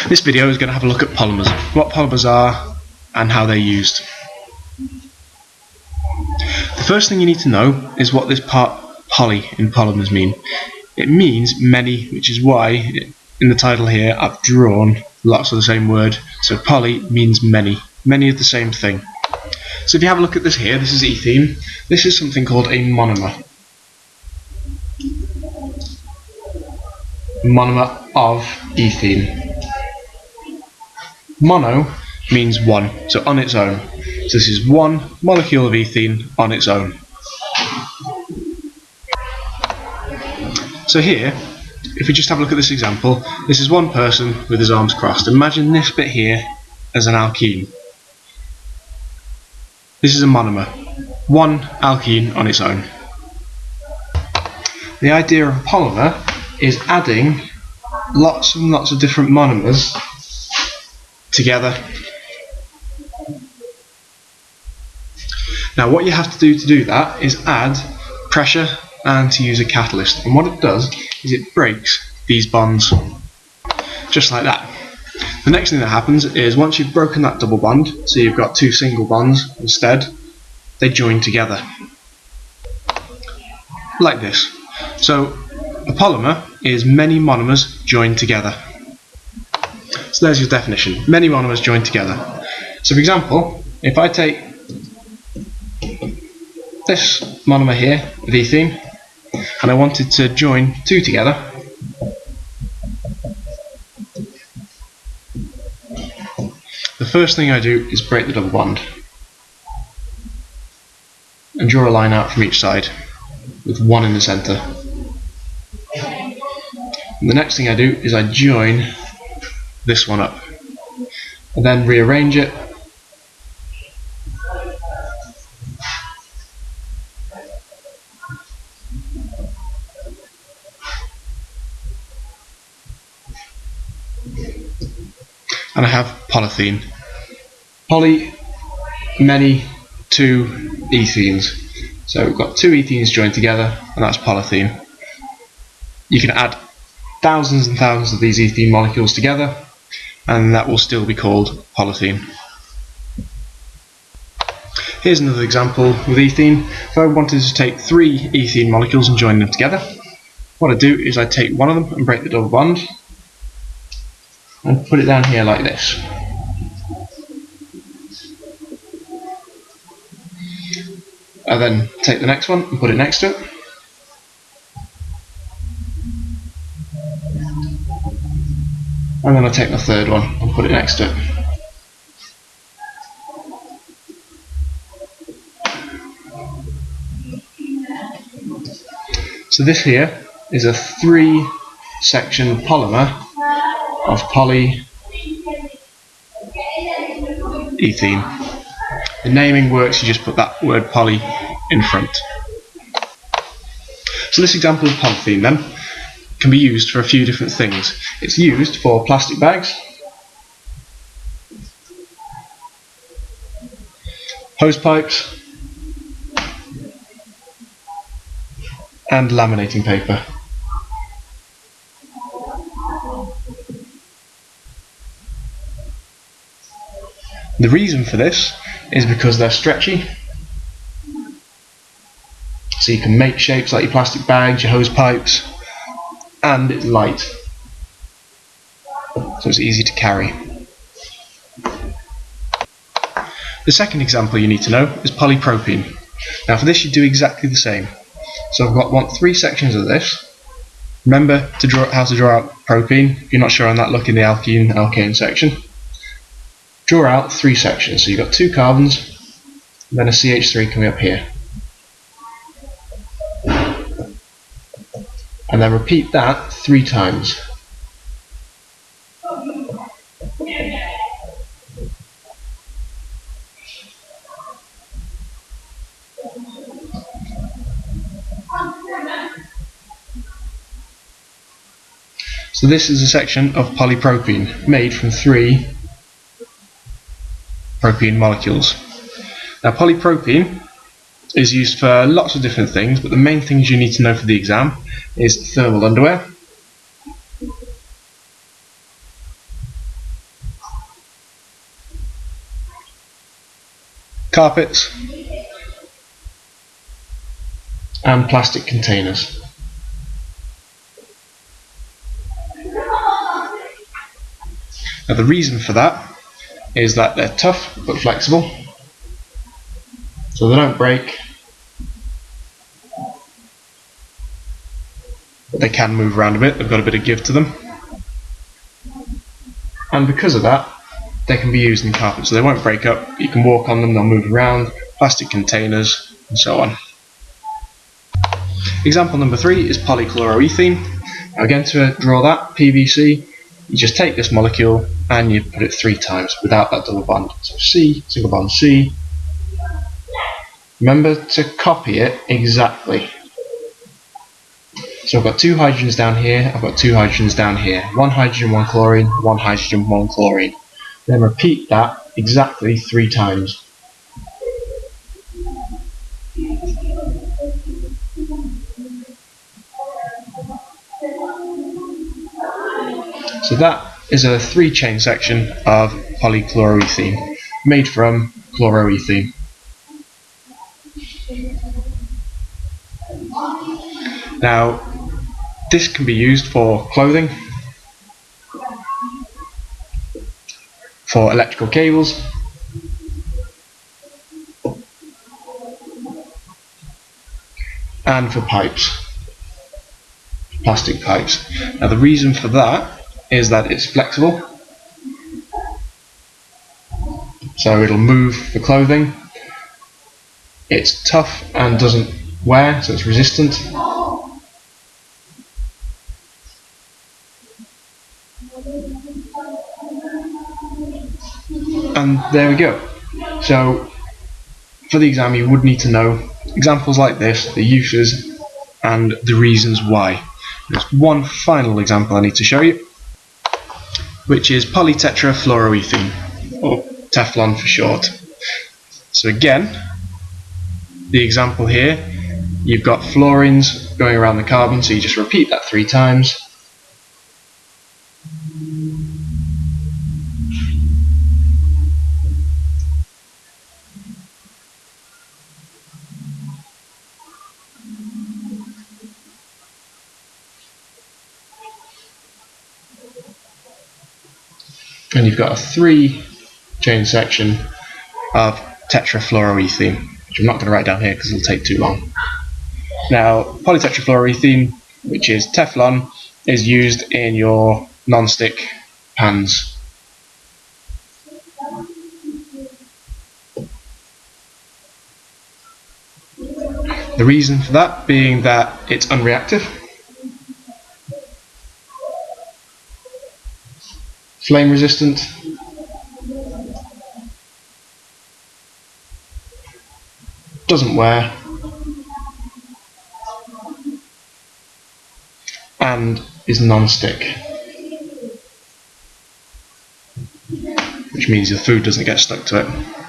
This video is going to have a look at polymers, what polymers are and how they're used. The first thing you need to know is what this part poly in polymers mean. It means many, which is why in the title here I've drawn lots of the same word. So poly means many of the same thing. So if you have a look at this here, this is ethene. This is something called a monomer. Monomer of ethene. Mono means one, so on its own. So this is one molecule of ethene on its own. So here, if we just have a look at this example, this is one person with his arms crossed. Imagine this bit here as an alkene. This is a monomer, one alkene on its own. The idea of a polymer is adding lots and lots of different monomers together. Now what you have to do that is add pressure and to use a catalyst, and what it does is it breaks these bonds just like that. The next thing that happens is once you've broken that double bond, so you've got two single bonds instead, they join together like this. So a polymer is many monomers joined together. So there's your definition, many monomers joined together. So for example, if I take this monomer here of ethene and I wanted to join two together, the first thing I do is break the double bond and draw a line out from each side with one in the centre. And the next thing I do is I join this one up and then rearrange it and I have polythene. Poly, many, two ethenes. So we've got two ethenes joined together and that's polythene. You can add thousands and thousands of these ethene molecules together and that will still be called polythene. Here's another example with ethene. If I wanted to take three ethene molecules and join them together, what I do is I take one of them and break the double bond and put it down here like this. I then take the next one and put it next to it. And then I take the third one and put it next to it. So this here is a 3-section polymer of polyethene. The naming works, you just put that word poly in front. So this example of polythene then can be used for a few different things. It's used for plastic bags, hose pipes and laminating paper. The reason for this is because they're stretchy, so you can make shapes like your plastic bags, your hose pipes, and it's light, so it's easy to carry. The second example you need to know is polypropene. Now for this you do exactly the same. So I've want 3 sections of this. Remember to draw how to draw out propene. If you're not sure on that, look in the alkane section. Draw out 3 sections, so you've got 2 carbons, and then a CH3 coming up here. And then repeat that 3 times. So this is a section of polypropene made from 3 propene molecules. Now polypropene is used for lots of different things, but the main things you need to know for the exam is thermal underwear, carpets, and plastic containers. Now the reason for that is that they're tough but flexible, so they don't break, but they can move around a bit. They've got a bit of give to them, and because of that they can be used in carpet, so they won't break up. You can walk on them, they'll move around, plastic containers, and so on. Example number 3 is polychloroethene. Now again, to draw that PVC, you just take this molecule and you put it 3 times without that double bond. So C, single bond C. Remember to copy it exactly. So I've got 2 hydrogens down here, I've got 2 hydrogens down here. 1 hydrogen, 1 chlorine, 1 hydrogen, 1 chlorine. Then repeat that exactly 3 times. So that is a 3-chain section of polychloroethene made from chloroethene. Now this can be used for clothing, for electrical cables, and for pipes, plastic pipes. Now the reason for that is that it's flexible, so it'll move for clothing. It's tough and doesn't wear, so it's resistant. And there we go. So for the exam you would need to know examples like this, the uses and the reasons why. There's one final example I need to show you, which is polytetrafluoroethene, or Teflon for short. So again, the example here, you've got fluorines going around the carbon, so you just repeat that 3 times. And you've got a 3-chain section of tetrafluoroethene, which I'm not going to write down here because it'll take too long. Now, polytetrafluoroethene, which is Teflon, is used in your non-stick pans. The reason for that being that it's unreactive, flame resistant, doesn't wear, and is non-stick, which means your food doesn't get stuck to it.